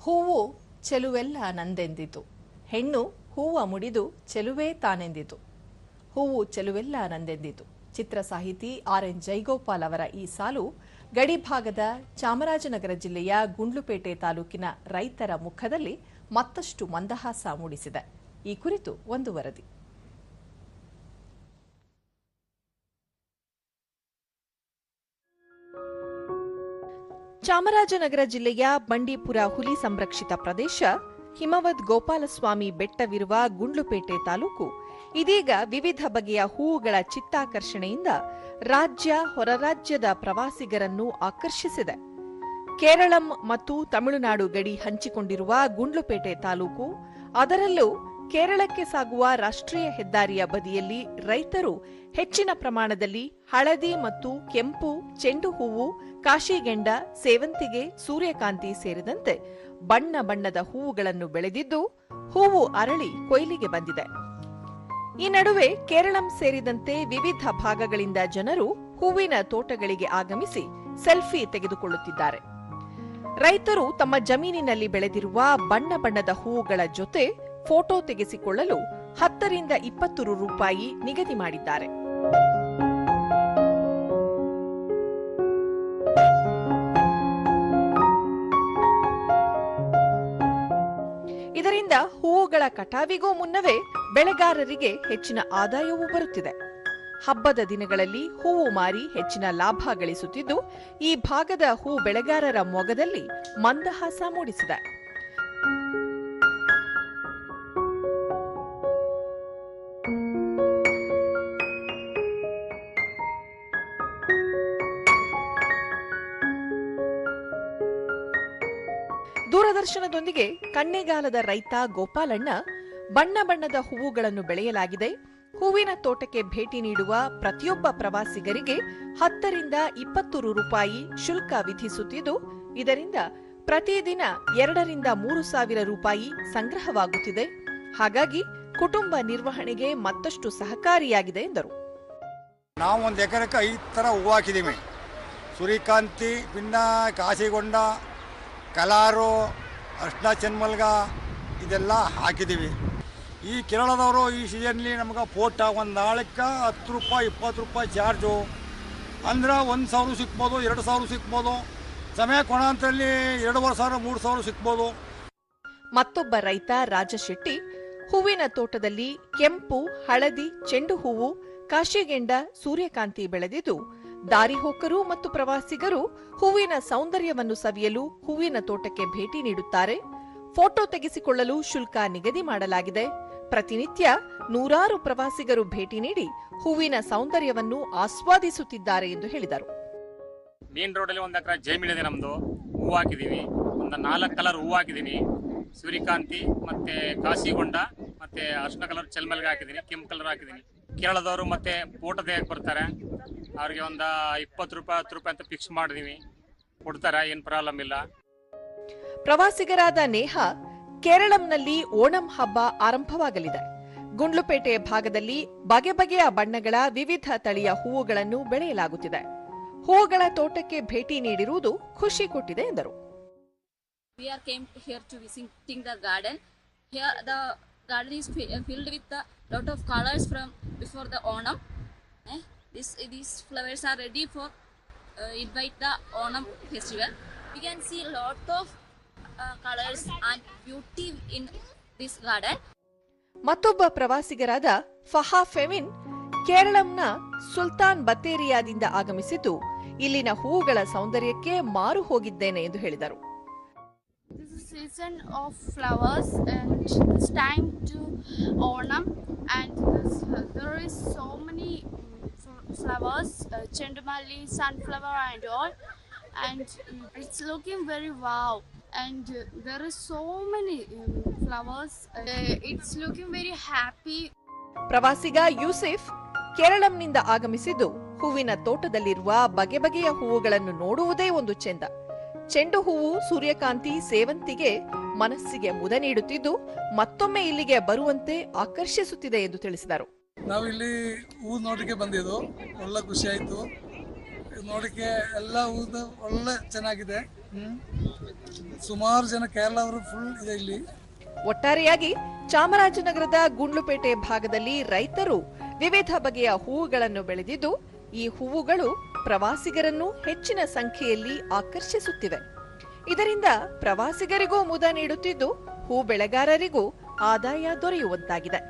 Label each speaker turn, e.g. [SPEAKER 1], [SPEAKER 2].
[SPEAKER 1] ಹೂವು ಚೆಲುವೆಲ್ಲ ನಂದೆಂದಿತು, ಹೆಣ್ಣು ಹೂವ ಮುಡಿದು ಚೆಲುವೇ ತಾನೆಂದಿತು. ಹೂವು ಚೆಲುವೆಲ್ಲ ನಂದೆಂದಿತು. ಚಿತ್ರ ಸಾಹಿತಿ ಆರ್.ಎನ್. ಜೈಗೋಪಾಲ್ ಅವರ ಈ ಸಾಲು ಗಡಿಭಾಗದ ಚಾಮರಾಜನಗರ ಜಿಲ್ಲೆಯ ಗುಂಡ್ಲುಪೇಟೆ ತಾಲೂಕಿನ ರೈತರ ಮುಖದಲ್ಲಿ ಮತ್ತಷ್ಟು ಮಂದಹಾಸ ಮೂಡಿಸಿದೆ. ಈ ಕುರಿತು ಒಂದು ವರದಿ. ಚಾಮರಾಜನಗರ ಜಿಲ್ಲೆಯ ಬಂಡೀಪುರ ಹುಲಿ ಸಂರಕ್ಷಿತ ಪ್ರದೇಶ, ಹಿಮವದ್ ಗೋಪಾಲಸ್ವಾಮಿ ಬೆಟ್ಟವಿರುವ ಗುಂಡ್ಲುಪೇಟೆ ತಾಲೂಕು ಇದೀಗ ವಿವಿಧ ಬಗೆಯ ಹೂವುಗಳ ಚಿತ್ತಾಕರ್ಷಣೆಯಿಂದ ರಾಜ್ಯ ಹೊರರಾಜ್ಯದ ಪ್ರವಾಸಿಗರನ್ನು ಆಕರ್ಷಿಸಿದೆ. ಕೇರಳಂ ಮತ್ತು ತಮಿಳುನಾಡು ಗಡಿ ಹಂಚಿಕೊಂಡಿರುವ ಗುಂಡ್ಲುಪೇಟೆ ತಾಲೂಕು, ಅದರಲ್ಲೂ ಕೇರಳಕ್ಕೆ ಸಾಗುವ ರಾಷ್ಟ್ರೀಯ ಹೆದ್ದಾರಿಯ ಬದಿಯಲ್ಲಿ ರೈತರು ಹೆಚ್ಚಿನ ಪ್ರಮಾಣದಲ್ಲಿ ಹಳದಿ ಮತ್ತು ಕೆಂಪು ಚೆಂಡು ಹೂವು, ಕಾಶಿಗೆಂಡ, ಸೇವಂತಿಗೆ, ಸೂರ್ಯಕಾಂತಿ ಸೇರಿದಂತೆ ಬಣ್ಣ ಬಣ್ಣದ ಹೂವುಗಳನ್ನು ಬೆಳೆದಿದ್ದು ಹೂವು ಅರಳಿ ಕೊಯ್ಲಿಗೆ ಬಂದಿದೆ. ಈ ನಡುವೆ ಕೇರಳಂ ಸೇರಿದಂತೆ ವಿವಿಧ ಭಾಗಗಳಿಂದ ಜನರು ಹೂವಿನ ತೋಟಗಳಿಗೆ ಆಗಮಿಸಿ ಸೆಲ್ಫಿ ತೆಗೆದುಕೊಳ್ಳುತ್ತಿದ್ದಾರೆ. ರೈತರು ತಮ್ಮ ಜಮೀನಿನಲ್ಲಿ ಬೆಳೆದಿರುವ ಬಣ್ಣ ಬಣ್ಣದ ಹೂವುಗಳ ಜೊತೆ ಫೋಟೋ ತೆಗೆಸಿಕೊಳ್ಳಲು 10 ರಿಂದ 20 ರೂಪಾಯಿ ನಿಗದಿ ಮಾಡಿದ್ದಾರೆ. ಇದರಿಂದ ಹೂವುಗಳ ಕಟಾವಿಗೂ ಮುನ್ನವೇ ಬೆಳೆಗಾರರಿಗೆ ಹೆಚ್ಚಿನ ಆದಾಯವೂ ಬರುತ್ತಿದೆ. ಹಬ್ಬದ ದಿನಗಳಲ್ಲಿ ಹೂವು ಮಾರಿ ಹೆಚ್ಚಿನ ಲಾಭ ಗಳಿಸುತ್ತಿದ್ದು, ಈ ಭಾಗದ ಹೂ ಬೆಳೆಗಾರರ ಮೊಗದಲ್ಲಿ ಮಂದಹಾಸ ಮೂಡಿಸಿದೆ. ದೂರದರ್ಶನದೊಂದಿಗೆ ಕಣ್ಣೇಗಾಲದ ರೈತ ಗೋಪಾಲಣ್ಣ, ಬಣ್ಣ ಬಣ್ಣದ ಹೂವುಗಳನ್ನು ಬೆಳೆಯಲಾಗಿದೆ. ಹೂವಿನ ತೋಟಕ್ಕೆ ಭೇಟಿ ನೀಡುವ ಪ್ರತಿಯೊಬ್ಬ ಪ್ರವಾಸಿಗರಿಗೆ 10 ರಿಂದ 20 ರೂಪಾಯಿ ಶುಲ್ಕ ವಿಧಿಸುತ್ತಿದ್ದು, ಇದರಿಂದ ಪ್ರತಿದಿನ 2 ರಿಂದ 3 ಸಾವಿರ ರೂಪಾಯಿ ಸಂಗ್ರಹವಾಗುತ್ತಿದೆ. ಹಾಗಾಗಿ ಕುಟುಂಬ ನಿರ್ವಹಣೆಗೆ ಮತ್ತಷ್ಟು ಸಹಕಾರಿಯಾಗಿದೆ ಎಂದರು.
[SPEAKER 2] ನಾವು 1 ಎಕರೆಗೆ 5 ಥರ ಹೂವು ಹಾಕಿದ್ದೀವಿ. ಸೂರ್ಯಕಾಂತಿ, ಪಿನ್ನ, ಕಾಶಿಗೊಂಡ, ಕಲಾರು, ಅರ್ಶಿನ ಚೆನ್ಮಲ್ಗ ಇದೆಲ್ಲ ಹಾಕಿದ್ದೀವಿ. ಈ ಕೇರಳದವರು ಈ ಸೀಸನ್ಲಿ ನಮ್ಗೆ ಫೋಟೋ ಒಂದು ನಾಳಕ್ಕೆ 10 ರೂಪಾಯಿ 20 ರೂಪಾಯಿ ಚಾರ್ಜು. ಅಂದ್ರೆ 1,000 ಸಿಗ್ಬೋದು, 2,000 ಸಿಗ್ಬೋದು. ಸಮಯ ಕೊಣಾಂತರಲ್ಲಿ 2,500 3,000 ಸಿಗ್ಬೋದು.
[SPEAKER 1] ಮತ್ತೊಬ್ಬ ರೈತ ರಾಜಶೆಟ್ಟಿ ಹೂವಿನ ತೋಟದಲ್ಲಿ ಕೆಂಪು, ಹಳದಿ, ಚೆಂಡು ಹೂವು, ಕಾಶಿಗೆಂಡ, ಸೂರ್ಯಕಾಂತಿ ಬೆಳೆದಿದ್ದು, ದಾರಿಹೋಕರು ಮತ್ತು ಪ್ರವಾಸಿಗರು ಹೂವಿನ ಸೌಂದರ್ಯವನ್ನು ಸವಿಯಲು ಹೂವಿನ ತೋಟಕ್ಕೆ ಭೇಟಿ ನೀಡುತ್ತಾರೆ. ಫೋಟೋ ತೆಗೆಸಿಕೊಳ್ಳಲು ಶುಲ್ಕ ನಿಗದಿ ಮಾಡಲಾಗಿದೆ. ಪ್ರತಿನಿತ್ಯ ನೂರಾರು ಪ್ರವಾಸಿಗರು ಭೇಟಿ ನೀಡಿ ಹೂವಿನ ಸೌಂದರ್ಯವನ್ನು ಆಸ್ವಾದಿಸುತ್ತಿದ್ದಾರೆ ಎಂದು ಹೇಳಿದರು.
[SPEAKER 3] ಮೇನ್ ರೋಡಲ್ಲಿ 1 ಎಕರೆ ಜಮೀನು ಇದೆ ನಮ್ದು. ಹೂವು ಹಾಕಿದೀವಿ, ಒಂದು 4 ಕಲರ್ ಹೂವು ಹಾಕಿದೀನಿ. ಸೂರ್ಯಕಾಂತಿ ಮತ್ತೆ ಕಾಶಿಗೊಂಡ ಮತ್ತೆ ಅರ್ಶಿನ ಕಲರ್ ಚೆಲ್ಮಲ್ಗೆ ಹಾಕಿದೀನಿ, ಕೆಂಪು ಕಲರ್ ಹಾಕಿದೀನಿ. ಕೇರಳದವರು ಮತ್ತೆ ಫೋಟೋ ತೆಗೆಯಕ್ಕೆ ಬರ್ತಾರೆ, ಅವ್ರಿಗೆ ಒಂದು 20 ರೂಪಾಯಿ 10 ರೂಪಾಯಿ ಅಂತ ಫಿಕ್ಸ್ ಮಾಡಿದೀವಿ, ಕೊಡ್ತಾರೆ, ಏನು ಪ್ರಾಬ್ಲಮ್ ಇಲ್ಲ.
[SPEAKER 1] ಪ್ರವಾಸಿಗರಾದ ನೇಹಾ, ಕೇರಳಂನಲ್ಲಿ ಓಣಂ ಹಬ್ಬ ಆರಂಭವಾಗಲಿದೆ. ಗುಂಡ್ಲುಪೇಟೆ ಭಾಗದಲ್ಲಿ ಬಗೆ ಬಗೆಯ ಬಣ್ಣಗಳ ವಿವಿಧ ತಳಿಯ ಹೂವುಗಳನ್ನು ಬೆಳೆಯಲಾಗುತ್ತಿದೆ. ಹೂವುಗಳ ತೋಟಕ್ಕೆ ಭೇಟಿ ನೀಡಿರುವುದು ಖುಷಿ ಕೊಟ್ಟಿದೆ ಎಂದರು.
[SPEAKER 4] We are came here to visiting the garden. Here the garden is filled with a lot of colors from before the Onam. These flowers are ready for invite the Onam festival. We can see a lot of colors and beauty in this garden.
[SPEAKER 1] ಮತ್ತೊಬ್ಬ ಪ್ರವಾಸಿಗರಾದ ಫಹಾ ಫೆಮಿನ್ ಕೇರಳಂನ ಸುಲ್ತಾನ್ ಬತ್ತೇರಿಯಾದಿಂದ ಆಗಮಿಸಿದ್ದು, ಇಲ್ಲಿನ ಹೂವುಗಳ ಸೌಂದರ್ಯಕ್ಕೆ ಮಾರು ಹೋಗಿದ್ದೇನೆ ಎಂದು ಹೇಳಿದರು.
[SPEAKER 5] This is season of flowers and it's time to Onam, and there is so many flowers, chendumalli, sunflower and all, and it's looking very wow, and there is so many flowers. It's looking very happy.
[SPEAKER 1] ಪ್ರವಾಸಿಗ Yusuf ಕೇರಳಂನಿಂದ ಆಗಮಿಸಿದ್ದು, ಹೂವಿನ ತೋಟದಲ್ಲಿರುವ ಬಗೆ ಬಗೆಯ ಹೂವುಗಳನ್ನು ನೋಡುವುದೇ ಒಂದು ಚೆಂದ. ಚೆಂಡು ಹೂವು, ಸೂರ್ಯಕಾಂತಿ, ಸೇವಂತಿಗೆ ಮನಸ್ಸಿಗೆ ಮುದ ನೀಡುತ್ತಿದ್ದು, ಮತ್ತೊಮ್ಮೆ ಇಲ್ಲಿಗೆ ಬರುವಂತೆ ಆಕರ್ಷಿಸುತ್ತಿದೆ ಎಂದು ತಿಳಿಸಿದರು.
[SPEAKER 6] ನಾವಿಲ್ಲಿ ಹೂ ನೋಡಕ್ಕೆ ಬಂದಿದ್ದು, ಒಳ್ಳೆ ಖುಷಿ ಆಯಿತು. ನೋಡಕ್ಕೆ ಎಲ್ಲ ಹೂವು ಒಳ್ಳೆ ಚೆನ್ನಾಗಿದೆ. ಸುಮಾರು ಜನ ಕೇರಳ ಅವರು ಫುಲ್ ಇದೆ ಇಲ್ಲಿ.
[SPEAKER 1] ಒಟ್ಟಾರೆಯಾಗಿ ಚಾಮರಾಜನಗರದ ಗುಂಡ್ಲುಪೇಟೆ ಭಾಗದಲ್ಲಿ ರೈತರು ವಿವಿಧ ಬಗೆಯ ಹೂವುಗಳನ್ನು ಬೆಳೆದಿದ್ದು, ಈ ಹೂವುಗಳು ಪ್ರವಾಸಿಗರನ್ನು ಹೆಚ್ಚಿನ ಸಂಖ್ಯೆಯಲ್ಲಿ ಆಕರ್ಷಿಸುತ್ತಿವೆ. ಇದರಿಂದ ಪ್ರವಾಸಿಗರಿಗೂ ಮುದ ನೀಡುತ್ತಿದ್ದು, ಹೂ ಬೆಳೆಗಾರರಿಗೂ ಆದಾಯ ದೊರೆಯುವಂತಾಗಿದೆ.